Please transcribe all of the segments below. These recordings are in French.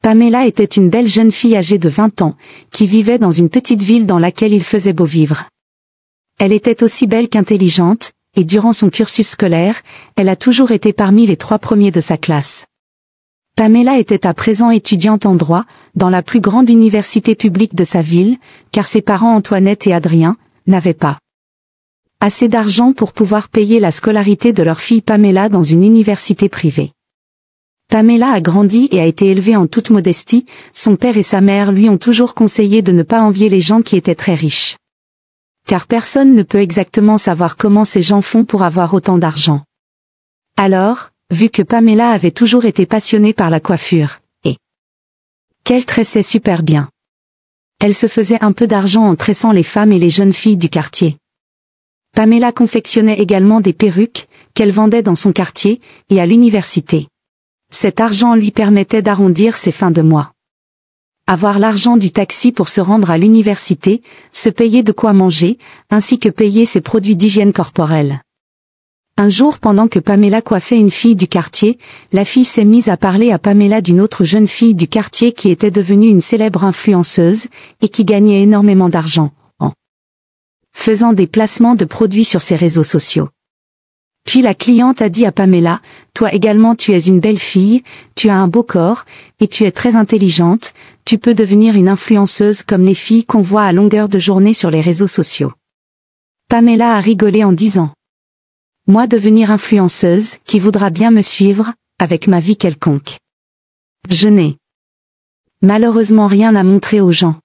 Pamela était une belle jeune fille âgée de 20 ans, qui vivait dans une petite ville dans laquelle il faisait beau vivre. Elle était aussi belle qu'intelligente, et durant son cursus scolaire, elle a toujours été parmi les 3 premiers de sa classe. Pamela était à présent étudiante en droit, dans la plus grande université publique de sa ville, car ses parents Antoinette et Adrien n'avaient pas assez d'argent pour pouvoir payer la scolarité de leur fille Pamela dans une université privée. Pamela a grandi et a été élevée en toute modestie, son père et sa mère lui ont toujours conseillé de ne pas envier les gens qui étaient très riches. Car personne ne peut exactement savoir comment ces gens font pour avoir autant d'argent. Alors, vu que Pamela avait toujours été passionnée par la coiffure, et qu'elle tressait super bien, elle se faisait un peu d'argent en tressant les femmes et les jeunes filles du quartier. Pamela confectionnait également des perruques, qu'elle vendait dans son quartier, et à l'université. Cet argent lui permettait d'arrondir ses fins de mois. Avoir l'argent du taxi pour se rendre à l'université, se payer de quoi manger, ainsi que payer ses produits d'hygiène corporelle. Un jour pendant que Pamela coiffait une fille du quartier, la fille s'est mise à parler à Pamela d'une autre jeune fille du quartier qui était devenue une célèbre influenceuse, et qui gagnait énormément d'argent, en faisant des placements de produits sur ses réseaux sociaux. Puis la cliente a dit à Pamela, « Toi également tu es une belle fille, tu as un beau corps, et tu es très intelligente, tu peux devenir une influenceuse comme les filles qu'on voit à longueur de journée sur les réseaux sociaux. » Pamela a rigolé en disant, « Moi devenir influenceuse, qui voudra bien me suivre, avec ma vie quelconque. Je n'ai malheureusement rien à montrer aux gens. »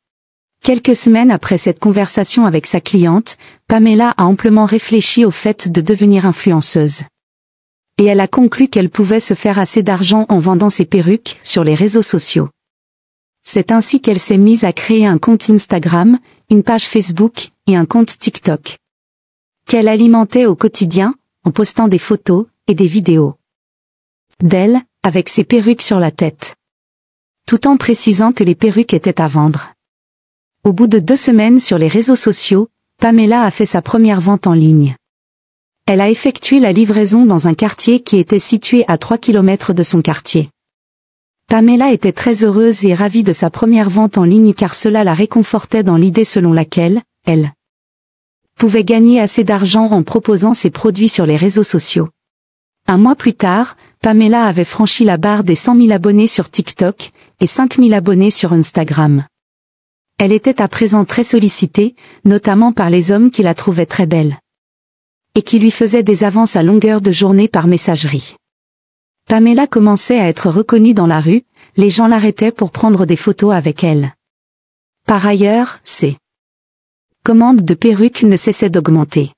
Quelques semaines après cette conversation avec sa cliente, Pamela a amplement réfléchi au fait de devenir influenceuse. Et elle a conclu qu'elle pouvait se faire assez d'argent en vendant ses perruques sur les réseaux sociaux. C'est ainsi qu'elle s'est mise à créer un compte Instagram, une page Facebook et un compte TikTok, qu'elle alimentait au quotidien, en postant des photos et des vidéos d'elle, avec ses perruques sur la tête, tout en précisant que les perruques étaient à vendre. Au bout de 2 semaines sur les réseaux sociaux, Pamela a fait sa première vente en ligne. Elle a effectué la livraison dans un quartier qui était situé à 3 km de son quartier. Pamela était très heureuse et ravie de sa première vente en ligne car cela la réconfortait dans l'idée selon laquelle, elle pouvait gagner assez d'argent en proposant ses produits sur les réseaux sociaux. Un mois plus tard, Pamela avait franchi la barre des 100 000 abonnés sur TikTok et 5 000 abonnés sur Instagram. Elle était à présent très sollicitée, notamment par les hommes qui la trouvaient très belle, et qui lui faisaient des avances à longueur de journée par messagerie. Pamela commençait à être reconnue dans la rue, les gens l'arrêtaient pour prendre des photos avec elle. Par ailleurs, ses commandes de perruques ne cessaient d'augmenter.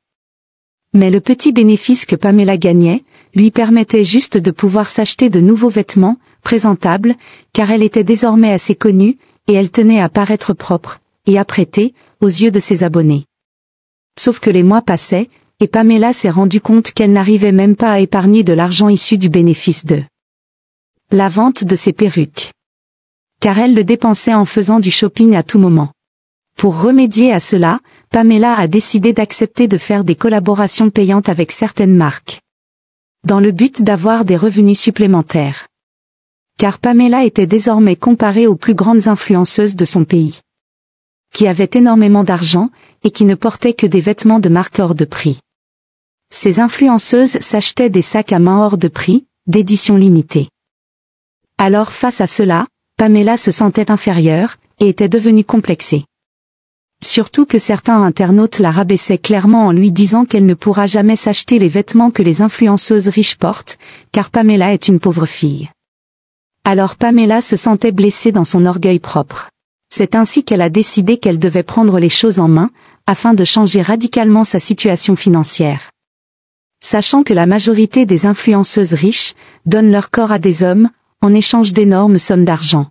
Mais le petit bénéfice que Pamela gagnait, lui permettait juste de pouvoir s'acheter de nouveaux vêtements, présentables, car elle était désormais assez connue, et elle tenait à paraître propre, et apprêtée, aux yeux de ses abonnés. Sauf que les mois passaient, et Pamela s'est rendue compte qu'elle n'arrivait même pas à épargner de l'argent issu du bénéfice de la vente de ses perruques. Car elle le dépensait en faisant du shopping à tout moment. Pour remédier à cela, Pamela a décidé d'accepter de faire des collaborations payantes avec certaines marques, dans le but d'avoir des revenus supplémentaires. Car Pamela était désormais comparée aux plus grandes influenceuses de son pays, qui avaient énormément d'argent, et qui ne portaient que des vêtements de marque hors de prix. Ces influenceuses s'achetaient des sacs à main hors de prix, d'édition limitée. Alors face à cela, Pamela se sentait inférieure, et était devenue complexée. Surtout que certains internautes la rabaissaient clairement en lui disant qu'elle ne pourra jamais s'acheter les vêtements que les influenceuses riches portent, car Pamela est une pauvre fille. Alors Pamela se sentait blessée dans son orgueil propre. C'est ainsi qu'elle a décidé qu'elle devait prendre les choses en main, afin de changer radicalement sa situation financière. Sachant que la majorité des influenceuses riches donnent leur corps à des hommes, en échange d'énormes sommes d'argent.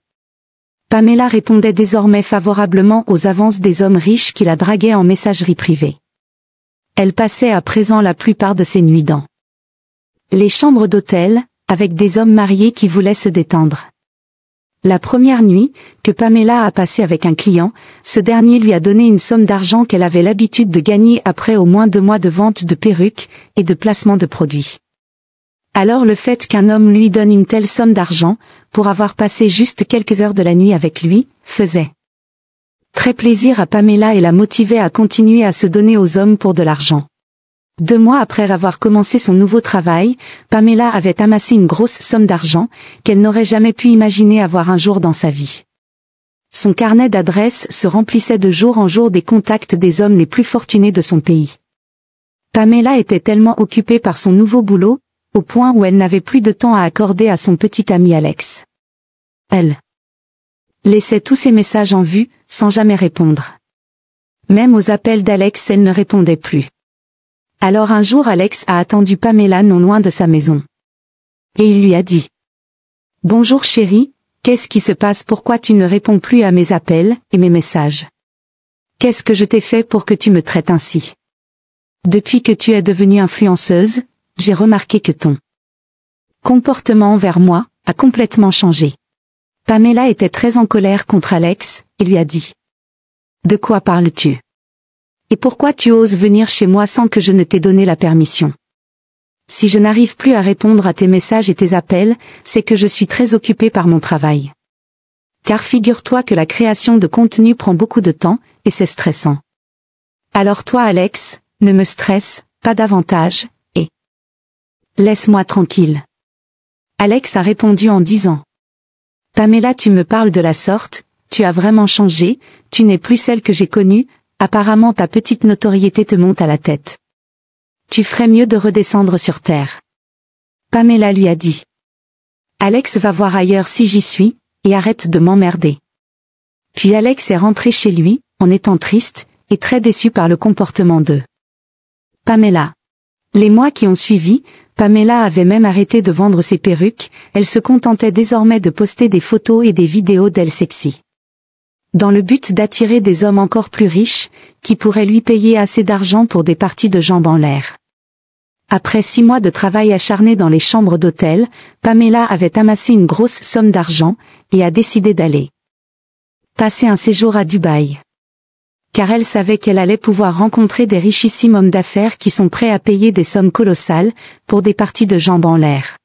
Pamela répondait désormais favorablement aux avances des hommes riches qui la draguaient en messagerie privée. Elle passait à présent la plupart de ses nuits dans les chambres d'hôtel, avec des hommes mariés qui voulaient se détendre. La première nuit, que Pamela a passée avec un client, ce dernier lui a donné une somme d'argent qu'elle avait l'habitude de gagner après au moins 2 mois de vente de perruques et de placement de produits. Alors le fait qu'un homme lui donne une telle somme d'argent pour avoir passé juste quelques heures de la nuit avec lui, faisait très plaisir à Pamela et la motivait à continuer à se donner aux hommes pour de l'argent. 2 mois après avoir commencé son nouveau travail, Pamela avait amassé une grosse somme d'argent qu'elle n'aurait jamais pu imaginer avoir un jour dans sa vie. Son carnet d'adresses se remplissait de jour en jour des contacts des hommes les plus fortunés de son pays. Pamela était tellement occupée par son nouveau boulot, au point où elle n'avait plus de temps à accorder à son petit ami Alex. Elle laissait tous ses messages en vue, sans jamais répondre. Même aux appels d'Alex, elle ne répondait plus. Alors un jour Alex a attendu Pamela non loin de sa maison. Et il lui a dit: « Bonjour chérie, qu'est-ce qui se passe? Pourquoi tu ne réponds plus à mes appels et mes messages? Qu'est-ce que je t'ai fait pour que tu me traites ainsi? Depuis que tu es devenue influenceuse, j'ai remarqué que ton comportement envers moi a complètement changé. » Pamela était très en colère contre Alex, et lui a dit: « De quoi parles-tu? Et pourquoi tu oses venir chez moi sans que je ne t'ai donné la permission? Si je n'arrive plus à répondre à tes messages et tes appels, c'est que je suis très occupée par mon travail. Car figure-toi que la création de contenu prend beaucoup de temps, et c'est stressant. Alors toi Alex, ne me stresse pas davantage, et laisse-moi tranquille. » Alex a répondu en disant: « Pamela, tu me parles de la sorte, tu as vraiment changé, tu n'es plus celle que j'ai connue, apparemment ta petite notoriété te monte à la tête. Tu ferais mieux de redescendre sur terre. » Pamela lui a dit: « Alex va voir ailleurs si j'y suis, et arrête de m'emmerder. » Puis Alex est rentré chez lui, en étant triste, et très déçu par le comportement de Pamela. Les mois qui ont suivi, Pamela avait même arrêté de vendre ses perruques, elle se contentait désormais de poster des photos et des vidéos d'elle sexy. Dans le but d'attirer des hommes encore plus riches, qui pourraient lui payer assez d'argent pour des parties de jambes en l'air. Après 6 mois de travail acharné dans les chambres d'hôtel, Pamela avait amassé une grosse somme d'argent, et a décidé d'aller passer un séjour à Dubaï. Car elle savait qu'elle allait pouvoir rencontrer des richissimes hommes d'affaires qui sont prêts à payer des sommes colossales, pour des parties de jambes en l'air.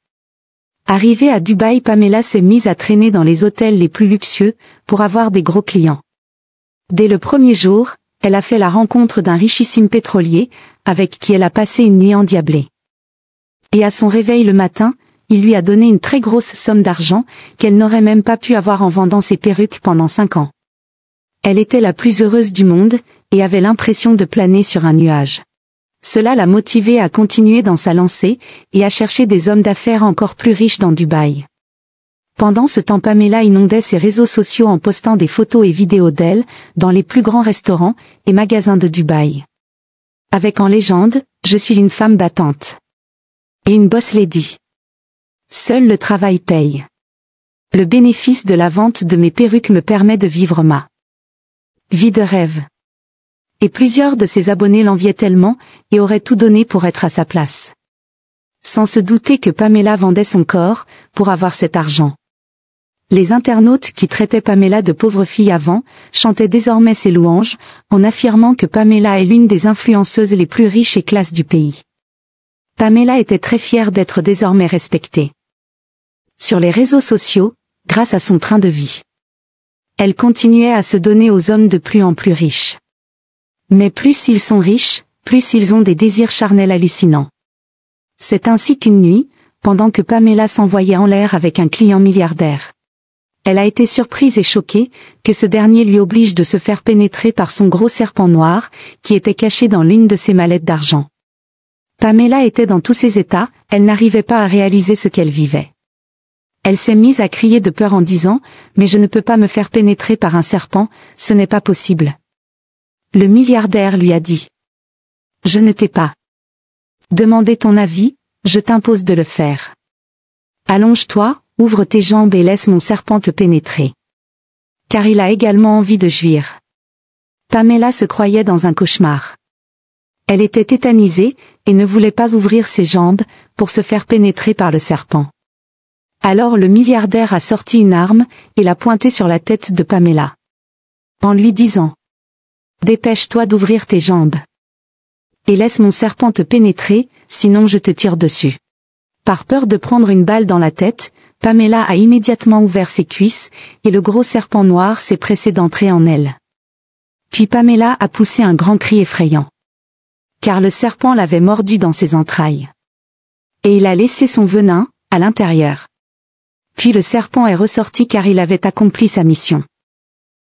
Arrivée à Dubaï, Pamela s'est mise à traîner dans les hôtels les plus luxueux, pour avoir des gros clients. Dès le premier jour, elle a fait la rencontre d'un richissime pétrolier, avec qui elle a passé une nuit endiablée. Et à son réveil le matin, il lui a donné une très grosse somme d'argent, qu'elle n'aurait même pas pu avoir en vendant ses perruques pendant 5 ans. Elle était la plus heureuse du monde, et avait l'impression de planer sur un nuage. Cela l'a motivée à continuer dans sa lancée, et à chercher des hommes d'affaires encore plus riches dans Dubaï. Pendant ce temps, Pamela inondait ses réseaux sociaux en postant des photos et vidéos d'elle, dans les plus grands restaurants et magasins de Dubaï. Avec en légende: « Je suis une femme battante. Et une boss lady. Seul le travail paye. Le bénéfice de la vente de mes perruques me permet de vivre ma vie de rêve. » Et plusieurs de ses abonnés l'enviaient tellement, et auraient tout donné pour être à sa place. Sans se douter que Pamela vendait son corps, pour avoir cet argent. Les internautes qui traitaient Pamela de pauvre fille avant, chantaient désormais ses louanges, en affirmant que Pamela est l'une des influenceuses les plus riches et classes du pays. Pamela était très fière d'être désormais respectée sur les réseaux sociaux, grâce à son train de vie. Elle continuait à se donner aux hommes de plus en plus riches. Mais plus ils sont riches, plus ils ont des désirs charnels hallucinants. C'est ainsi qu'une nuit, pendant que Pamela s'envoyait en l'air avec un client milliardaire, elle a été surprise et choquée, que ce dernier lui oblige de se faire pénétrer par son gros serpent noir, qui était caché dans l'une de ses mallettes d'argent. Pamela était dans tous ses états, elle n'arrivait pas à réaliser ce qu'elle vivait. Elle s'est mise à crier de peur en disant: « Mais je ne peux pas me faire pénétrer par un serpent, ce n'est pas possible. » Le milliardaire lui a dit: « Je ne t'ai pas demandé ton avis, je t'impose de le faire. Allonge-toi, ouvre tes jambes et laisse mon serpent te pénétrer. » Car il a également envie de jouir. Pamela se croyait dans un cauchemar. Elle était tétanisée, et ne voulait pas ouvrir ses jambes, pour se faire pénétrer par le serpent. Alors le milliardaire a sorti une arme, et l'a pointée sur la tête de Pamela. En lui disant: « Dépêche-toi d'ouvrir tes jambes. Et laisse mon serpent te pénétrer, sinon je te tire dessus. » Par peur de prendre une balle dans la tête, Pamela a immédiatement ouvert ses cuisses, et le gros serpent noir s'est pressé d'entrer en elle. Puis Pamela a poussé un grand cri effrayant. Car le serpent l'avait mordu dans ses entrailles. Et il a laissé son venin, à l'intérieur. Puis le serpent est ressorti car il avait accompli sa mission.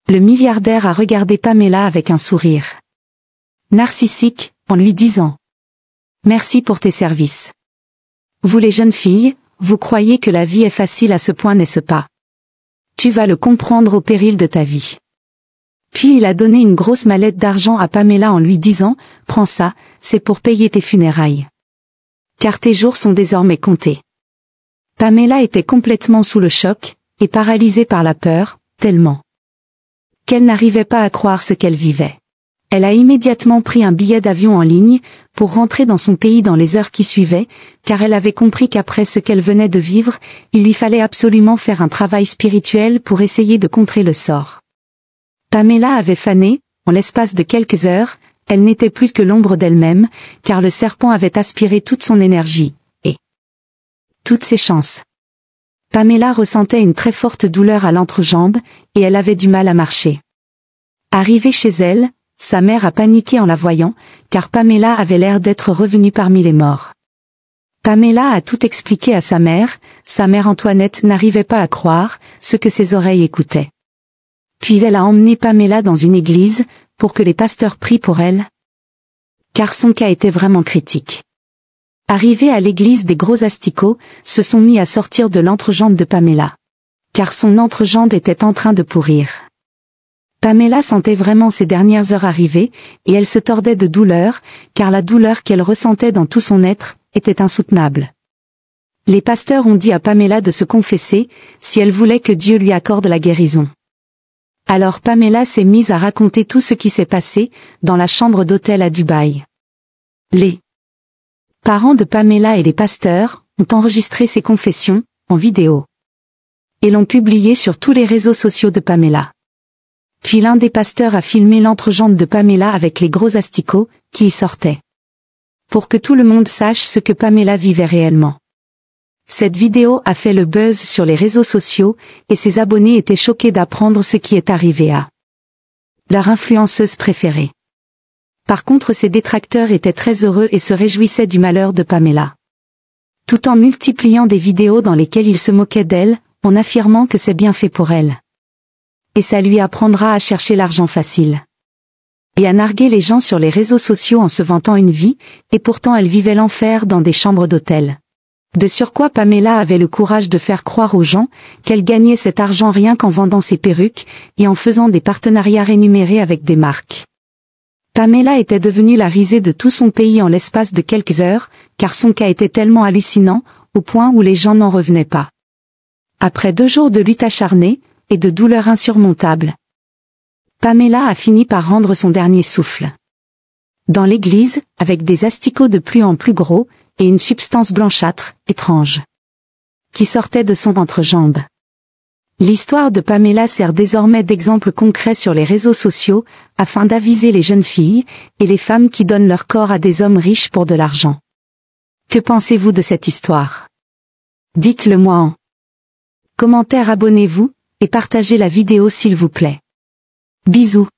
Le milliardaire a regardé Pamela avec un sourire narcissique, en lui disant « Merci pour tes services. Vous les jeunes filles, vous croyez que la vie est facile à ce point, n'est-ce pas? Tu vas le comprendre au péril de ta vie. » Puis il a donné une grosse mallette d'argent à Pamela en lui disant « Prends ça, c'est pour payer tes funérailles. Car tes jours sont désormais comptés. » Pamela était complètement sous le choc, et paralysée par la peur, tellement qu'elle n'arrivait pas à croire ce qu'elle vivait. Elle a immédiatement pris un billet d'avion en ligne, pour rentrer dans son pays dans les heures qui suivaient, car elle avait compris qu'après ce qu'elle venait de vivre, il lui fallait absolument faire un travail spirituel pour essayer de contrer le sort. Pamela avait fané, en l'espace de quelques heures, elle n'était plus que l'ombre d'elle-même, car le serpent avait aspiré toute son énergie, et toutes ses chances. Pamela ressentait une très forte douleur à l'entrejambe, et elle avait du mal à marcher. Arrivée chez elle, sa mère a paniqué en la voyant, car Pamela avait l'air d'être revenue parmi les morts. Pamela a tout expliqué à sa mère Antoinette n'arrivait pas à croire ce que ses oreilles écoutaient. Puis elle a emmené Pamela dans une église, pour que les pasteurs prient pour elle. Car son cas était vraiment critique. Arrivés à l'église, des gros asticots se sont mis à sortir de l'entrejambe de Pamela. Car son entrejambe était en train de pourrir. Pamela sentait vraiment ses dernières heures arriver, et elle se tordait de douleur, car la douleur qu'elle ressentait dans tout son être était insoutenable. Les pasteurs ont dit à Pamela de se confesser, si elle voulait que Dieu lui accorde la guérison. Alors Pamela s'est mise à raconter tout ce qui s'est passé, dans la chambre d'hôtel à Dubaï. Les parents de Pamela et les pasteurs ont enregistré ces confessions, en vidéo. Et l'ont publié sur tous les réseaux sociaux de Pamela. Puis l'un des pasteurs a filmé l'entrejambe de Pamela avec les gros asticots, qui y sortaient. Pour que tout le monde sache ce que Pamela vivait réellement. Cette vidéo a fait le buzz sur les réseaux sociaux, et ses abonnés étaient choqués d'apprendre ce qui est arrivé à leur influenceuse préférée. Par contre, ses détracteurs étaient très heureux et se réjouissaient du malheur de Pamela. Tout en multipliant des vidéos dans lesquelles ils se moquaient d'elle, en affirmant que c'est bien fait pour elle. Et ça lui apprendra à chercher l'argent facile. Et à narguer les gens sur les réseaux sociaux en se vantant une vie, et pourtant elle vivait l'enfer dans des chambres d'hôtel. De surcroît, Pamela avait le courage de faire croire aux gens qu'elle gagnait cet argent rien qu'en vendant ses perruques, et en faisant des partenariats rémunérés avec des marques. Pamela était devenue la risée de tout son pays en l'espace de quelques heures, car son cas était tellement hallucinant, au point où les gens n'en revenaient pas. Après 2 jours de lutte acharnée, et de douleurs insurmontables, Pamela a fini par rendre son dernier souffle. Dans l'église, avec des asticots de plus en plus gros, et une substance blanchâtre, étrange, qui sortait de son entrejambe. L'histoire de Pamela sert désormais d'exemple concret sur les réseaux sociaux, afin d'aviser les jeunes filles, et les femmes qui donnent leur corps à des hommes riches pour de l'argent. Que pensez-vous de cette histoire? Dites-le moi en commentaire, abonnez-vous, et partagez la vidéo s'il vous plaît. Bisous.